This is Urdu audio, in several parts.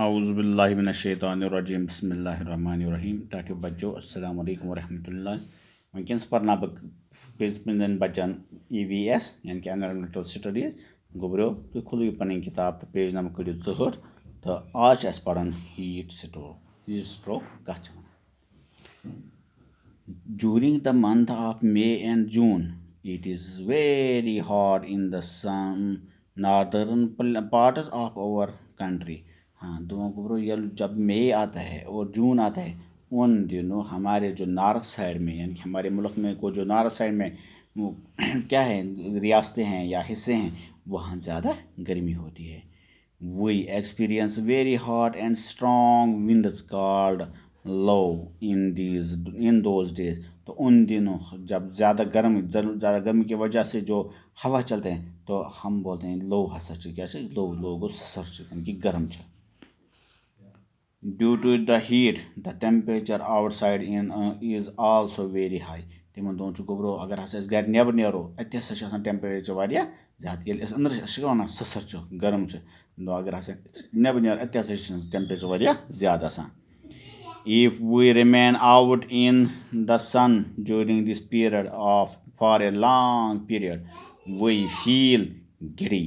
اعوذ باللہ من الشیطان الرجیم بسم اللہ الرحمن الرحیم ٹاٹو بچو السلام علیکم ورحمۃ اللہ ونکس پرنا پزن بچن EVS یعنی کہ انوائرمنٹل سٹڈیز گوبرو تھی کھلو پن کتاب تو پیج نمبر کڑو 64 تو آج پڑھان ہیٹ سٹروک کت during the month of May and June it is very hot in the northern parts of our country. ہاں گبرو جب مئی آتا ہے اور جون آتا ہے ان دنوں ہمارے جو نارتھ سائڈ میں یعنی کہ ہمارے ملک میں کو جو نارتھ سائڈ میں کیا ہے ریاستیں ہیں یا حصے ہیں وہاں زیادہ گرمی ہوتی ہے. We experience very hot and strong winds called low in those days. تو ان دنوں جب زیادہ گرمی کی وجہ سے جو ہوا چلتے ہیں تو ہم بولتے ہیں لو ہسا کیا لو گو سسر یعنی کہ گرم چھ. Due to the heat, the temperature outside is also very high. تمن دون گوبرو اگر ہسا گھر نیبر نیرو اتہ ہسا ٹیمپریچر واریاہ زیادہ ییٚلہِ أسۍ أنٛدرٕ چھِ ونان سٕسر چھُ گرم چھُ اگر ہسا نیبر نیرو اتہ ہسا ٹیمپریچر واریاہ زیادہ آسان. If we remain out in the sun during this period for a long period, we feel giddy,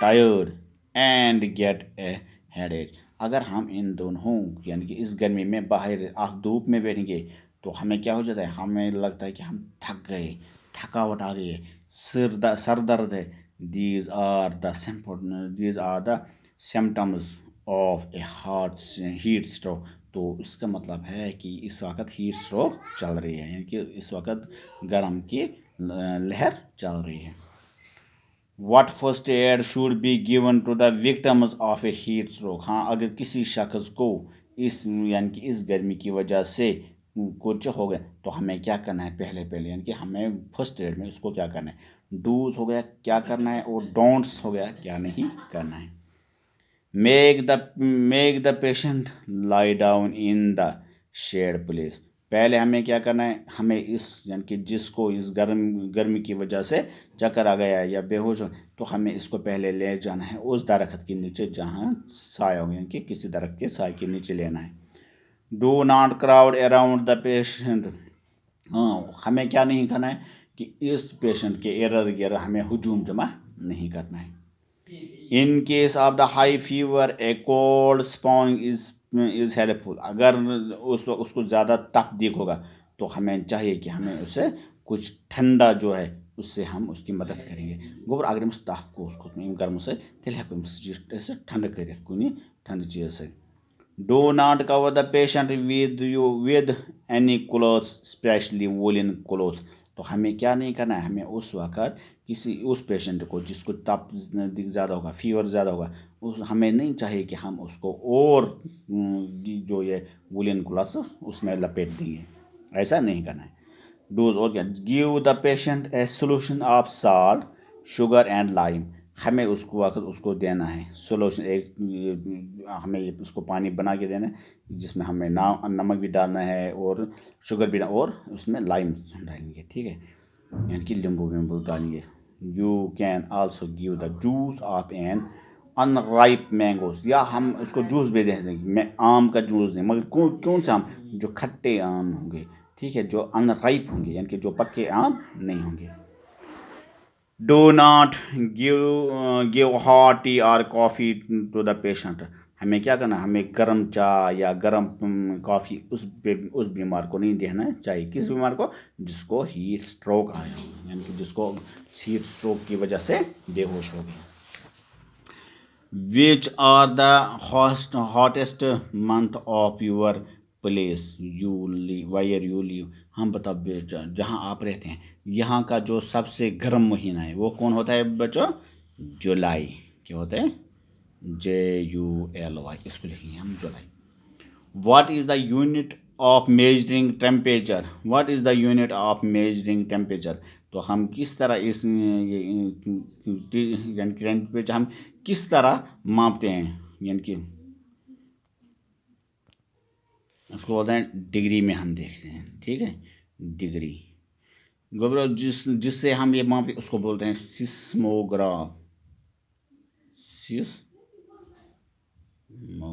tired, and get a headache. اگر ہم ان دونوں یعنی کہ اس گرمی میں باہر دھوپ میں بیٹھیں گے تو ہمیں کیا ہو جاتا ہے ہمیں لگتا ہے کہ ہم تھک گئے تھکاوٹ آ گئی ہے سر درد ہے. These are the symptoms of a heat stroke. تو اس کا مطلب ہے کہ اس وقت ہیٹ اسٹروک چل رہی ہے یعنی کہ اس وقت گرم کی لہر چل رہی ہے. What first aid should be given to the victims of a heat stroke. ہاں اگر کسی شخص کو اس یعنی کہ اس گرمی کی وجہ سے کچھ ہو گیا تو ہمیں کیا کرنا ہے پہلے یعنی کہ ہمیں فرسٹ ایڈ میں اس کو کیا کرنا ہے ڈوز ہو گیا کیا کرنا ہے اور ڈونٹس ہو گیا کیا نہیں کرنا ہے. Make the patient lie down in the shade place. پہلے ہمیں کیا کرنا ہے ہمیں اس یعنی کہ جس کو اس گرمی کی وجہ سے چکر آ گیا یا بے ہوش ہو تو ہمیں اس کو پہلے لے جانا ہے اس درخت کے نیچے جہاں سایہ ہو یعنی کہ کسی درخت کے سائے کے نیچے لینا ہے. Do not crowd around the patient. ہاں ہمیں کیا نہیں کرنا ہے کہ اس پیشنٹ کے ارد گرد ہمیں ہجوم جمع نہیں کرنا ہے. In case of the high fever, a cold sponge is helpful. اگر اس کو زیادہ تپ ہوگا تو ہمیں چاہیے کہ ہمیں اسے کچھ ٹھنڈا جو ہے اس سے ہم اس کی مدد کریں گے. گوبر اگر امس تپ گوس کھوت گرم سے تیل ہیکو امس ٹھنڈ کرت کن ٹھنڈ چیز سے. Do not cover the patient with any clothes, especially woolen clothes. تو ہمیں کیا نہیں کرنا ہے ہمیں اس وقت اس پیشنٹ کو جس کو تپ زیادہ ہوگا فیور زیادہ ہوگا ہمیں نہیں چاہیے کہ ہم اس کو اور جو یہ وولن کلاتھ اس میں لپیٹ دیں گے ایسا نہیں کرنا ہے. ڈوز اور کیا gave the patient a solution of salt sugar and lime. ہمیں اس کو وقت اس کو دینا ہے سولوشن ایک ہمیں اس کو پانی بنا کے دینا ہے جس میں ہمیں نمک بھی ڈالنا ہے اور شوگر بھی اور اس میں لائم ڈالیں گے ٹھیک ہے یعنی کہ لیمبو ویمبو ڈالیں گے. You can also give the juice of an unripe mangoes. یا ہم اس کو جوس بھی دیں گے آم کا جوس دیں مگر کون سے آم جو کھٹے آم ہوں گے ٹھیک ہے جو ان رائپ ہوں گے یعنی کہ جو پکے آم نہیں ہوں گے. Do not give hot tea or coffee to the patient. ہمیں کیا کرنا ہمیں گرم چائے یا گرم کافی اس بیمار کو نہیں دینا چاہیے. کس بیمار کو جس کو ہیٹ اسٹروک آیا یعنی کہ جس کو ہیٹ اسٹروک کی وجہ سے بے ہوش ہو گیا. Which are the hottest month of your place where you live. ہم بتاؤ جہاں آپ رہتے ہیں یہاں کا جو سب سے گرم مہینہ ہے وہ کون ہوتا ہے بچوں جولائی. کیا ہوتا ہے JULY اس کو لکھیں گے ہم جولائی. What is the unit of measuring temperature? What is the unit of measuring temperature? تو ہم کس طرح اس یعنی کہ ٹیمپریچر ہم کس طرح ماپتے ہیں یعنی کہ اس کو بولتے ہیں ڈگری میں ہم دیکھتے ہیں ٹھیک ہے ڈگری. گوبرو جس سے ہم یہ ماپتے اس کو بولتے ہیں سیسموگراف.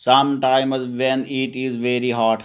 Sometimes when it is very hot,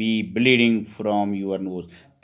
be bleeding from your nose,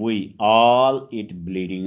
We all eat bleeding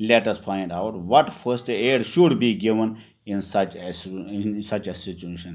Let us find out what first aid should be given in such a situation.